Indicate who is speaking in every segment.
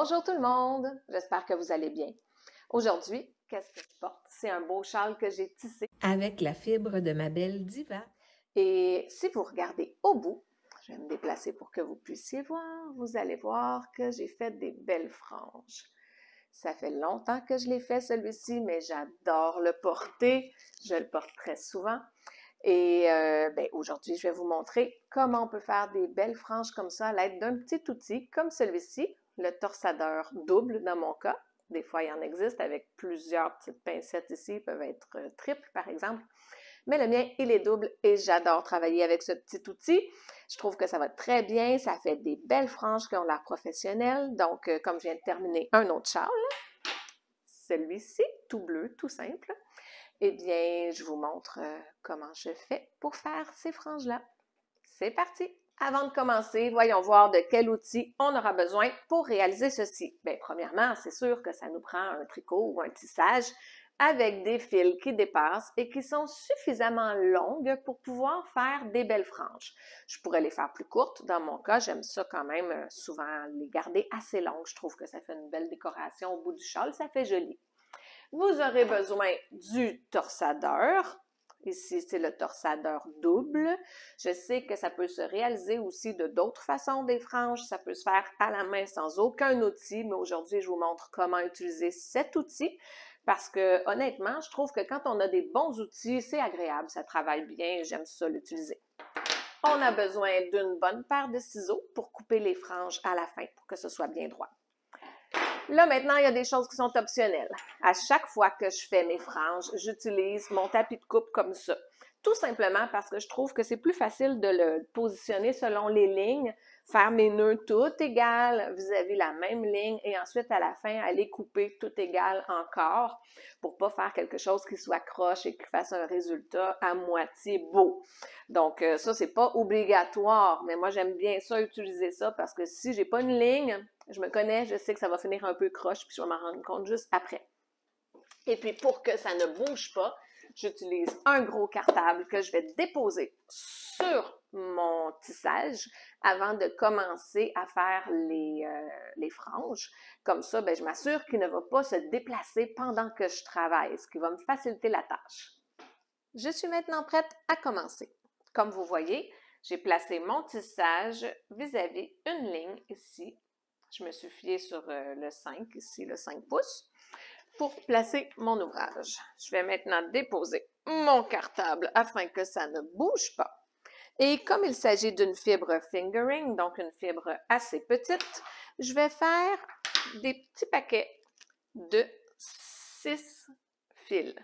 Speaker 1: Bonjour tout le monde, j'espère que vous allez bien. Aujourd'hui, qu'est-ce que je porte? C'est un beau châle que j'ai tissé.
Speaker 2: Avec la fibre de ma belle Diva.
Speaker 1: Et si vous regardez au bout, je vais me déplacer pour que vous puissiez voir, vous allez voir que j'ai fait des belles franges. Ça fait longtemps que je l'ai fait celui-ci, mais j'adore le porter. Je le porte très souvent. Et aujourd'hui, je vais vous montrer comment on peut faire des belles franges comme ça à l'aide d'un petit outil comme celui-ci, le torsadeur double dans mon cas. Des fois, il en existe avec plusieurs petites pincettes ici, ils peuvent être triples par exemple. Mais le mien, il est double et j'adore travailler avec ce petit outil. Je trouve que ça va très bien, ça fait des belles franges qui ont l'air professionnelles. Donc, comme je viens de terminer un autre châle, celui-ci, tout bleu, tout simple, eh bien, je vous montre comment je fais pour faire ces franges-là. C'est parti! Avant de commencer, voyons voir de quel outil on aura besoin pour réaliser ceci. Bien, premièrement, c'est sûr que ça nous prend un tricot ou un tissage avec des fils qui dépassent et qui sont suffisamment longues pour pouvoir faire des belles franges. Je pourrais les faire plus courtes. Dans mon cas, j'aime ça quand même souvent les garder assez longues. Je trouve que ça fait une belle décoration au bout du châle, ça fait joli. Vous aurez besoin du torsadeur. Ici, c'est le torsadeur double. Je sais que ça peut se réaliser aussi de d'autres façons des franges. Ça peut se faire à la main sans aucun outil, mais aujourd'hui, je vous montre comment utiliser cet outil parce que honnêtement, je trouve que quand on a des bons outils, c'est agréable, ça travaille bien, j'aime ça l'utiliser. On a besoin d'une bonne paire de ciseaux pour couper les franges à la fin pour que ce soit bien droit. Là, maintenant, il y a des choses qui sont optionnelles. À chaque fois que je fais mes franges, j'utilise mon tapis de coupe comme ça. Tout simplement parce que je trouve que c'est plus facile de le positionner selon les lignes, faire mes nœuds tout égales vis-à-vis la même ligne et ensuite à la fin aller couper tout égal encore pour pas faire quelque chose qui soit croche et qui fasse un résultat à moitié beau. Donc ça, c'est pas obligatoire, mais moi j'aime bien ça, utiliser ça parce que si j'ai pas une ligne, je me connais, je sais que ça va finir un peu croche puis je vais m'en rendre compte juste après. Et puis pour que ça ne bouge pas, j'utilise un gros cartable que je vais déposer sur mon tissage avant de commencer à faire les franges. Comme ça, je m'assure qu'il ne va pas se déplacer pendant que je travaille, ce qui va me faciliter la tâche. Je suis maintenant prête à commencer. Comme vous voyez, j'ai placé mon tissage vis-à-vis une ligne ici. Je me suis fiée sur le 5, ici, le 5 pouces, pour placer mon ouvrage. Je vais maintenant déposer mon cartable afin que ça ne bouge pas. Et comme il s'agit d'une fibre fingering, donc une fibre assez petite, je vais faire des petits paquets de 6 fils.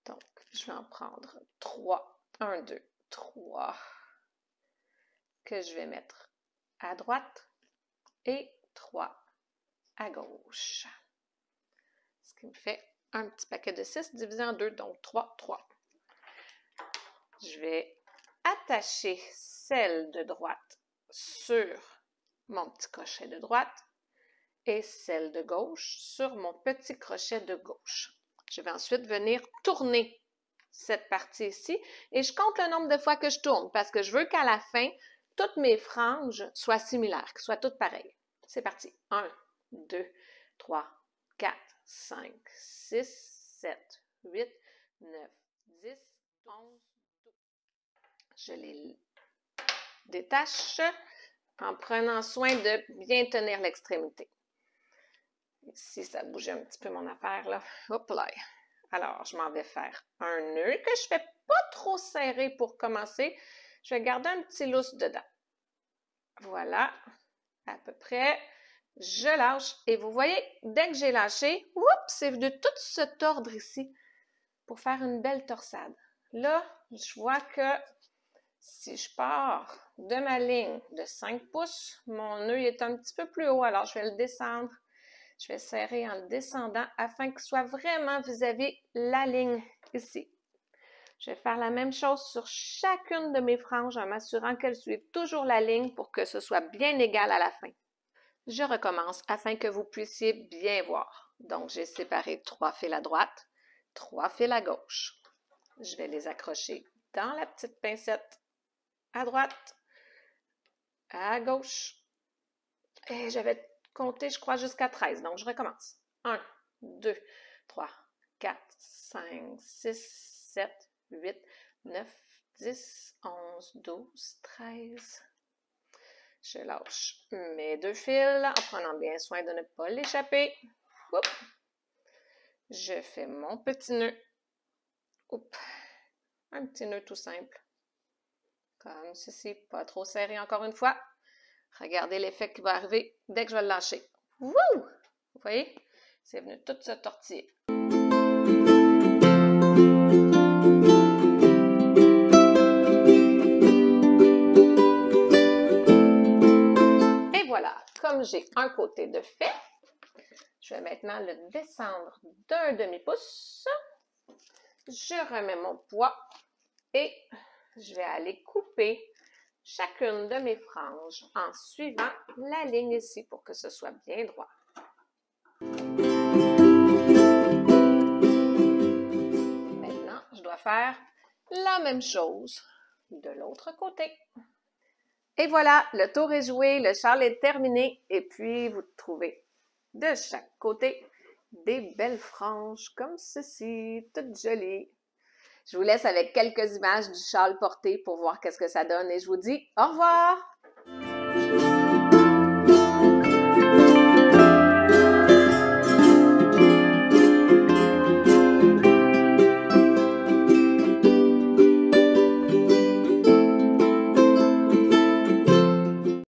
Speaker 1: Donc, je vais en prendre 3. 1, 2, 3 que je vais mettre à droite et 3 à gauche. Ce qui me fait un petit paquet de 6 divisé en 2, donc 3, 3. Je vais attacher celle de droite sur mon petit crochet de droite et celle de gauche sur mon petit crochet de gauche. Je vais ensuite venir tourner cette partie ici et je compte le nombre de fois que je tourne parce que je veux qu'à la fin, toutes mes franges soient similaires, qu'elles soient toutes pareilles. C'est parti. 1, 2, 3, 4, 5, 6, 7, 8, 9, 10, 11, 12. Je les détache en prenant soin de bien tenir l'extrémité. Ici, ça bouge un petit peu mon affaire, là. Hop là. Alors, je m'en vais faire un nœud que je ne fais pas trop serré pour commencer. Je vais garder un petit lousse dedans. Voilà, à peu près. Je lâche et vous voyez, dès que j'ai lâché, c'est venu tout se tordre ici pour faire une belle torsade. Là, je vois que si je pars de ma ligne de 5 pouces, mon nœud est un petit peu plus haut, alors je vais le descendre. Je vais serrer en le descendant afin qu'il soit vraiment vis-à-vis la ligne ici. Je vais faire la même chose sur chacune de mes franges en m'assurant qu'elles suivent toujours la ligne pour que ce soit bien égal à la fin. Je recommence afin que vous puissiez bien voir. Donc, j'ai séparé 3 fils à droite, 3 fils à gauche. Je vais les accrocher dans la petite pincette à droite, à gauche. Et je vais compter, je crois, jusqu'à 13. Donc, je recommence. 1, 2, 3, 4, 5, 6, 7, 8, 9, 10, 11, 12, 13. Je lâche mes 2 fils en prenant bien soin de ne pas l'échapper. Je fais mon petit nœud. Oups. Un petit nœud tout simple. Comme ceci, pas trop serré encore une fois. Regardez l'effet qui va arriver dès que je vais le lâcher. Wouh! Vous voyez? C'est venu tout se tortiller. Et voilà, comme j'ai un côté de fait, je vais maintenant le descendre d'un demi-pouce. Je remets mon poids et je vais aller couper chacune de mes franges en suivant la ligne ici pour que ce soit bien droit. Maintenant, je dois faire la même chose de l'autre côté. Et voilà, le tour est joué, le châle est terminé et puis vous trouvez de chaque côté des belles franges comme ceci, toutes jolies. Je vous laisse avec quelques images du châle porté pour voir qu'est-ce que ça donne et je vous dis au revoir!